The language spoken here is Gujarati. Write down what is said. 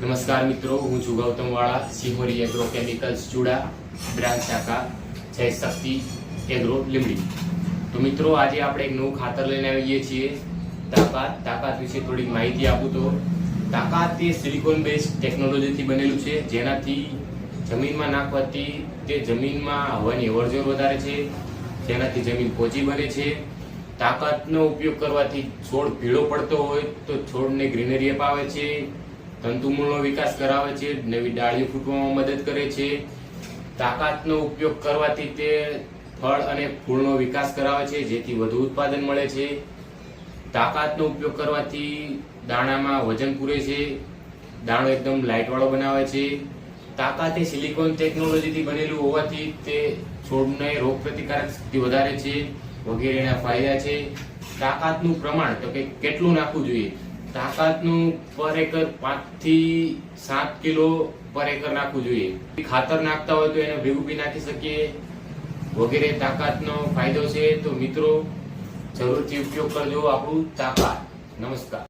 નમસ્કાર મિત્રો, હું છું ગૌતમ વાળા, Sihori agro chemicals Chuda, branch શાખા જય શક્તિ એગ્રો લીમડી. તો મિત્રો, આજે આપણે એક નવું ખાતર લઈને આવીએ છીએ, તાકાત વિશે થોડીક માહિતી આપું તો તાકાત એ સિલિકોન બેઝ ટેકનોલોજીથી બનેલું છે, જેનાથી જમીનમાં નાખવાથી તે જમીનમાં હવાની અવરજવર વધારે છે, જેનાથી જમીન પોચી બને છે. તાકાતનો ઉપયોગ કરવાથી છોડ પીળો પડતો હોય તો છોડને ગ્રીનરી અપાવે છે, તંતુમૂળનો વિકાસ કરાવે છે, નવી ડાળીઓ ફૂટવામાં મદદ કરે છે. તાકાતનો ઉપયોગ કરવાથી તે ફળ અને ફૂલનો વિકાસ કરાવે છે, જેથી વધુ ઉત્પાદન મળે છે. તાકાતનો ઉપયોગ કરવાથી દાણામાં વજન પૂરે છે, દાણો એકદમ લાઇટ વાળો બનાવે છે. તાકાત એ સિલિકોન ટેકનોલોજીથી બનેલું હોવાથી તે છોડને રોગ પ્રતિકારક શક્તિ વધારે છે વગેરેના ફાયદા છે. તાકાતનું પ્રમાણ તો કે કેટલું નાખવું જોઈએ? તાકાતનું પર એકર 5 થી 7 કિલો પર એકર નાખવું જોઈએ. ખાતર નાખતા હોય તો એને ભેગું બી નાખી શકીએ વગેરે. તાકાતનો ફાયદો છે. તો મિત્રો, જરૂરથી ઉપયોગ કરજો આપણું તાકાત. નમસ્કાર.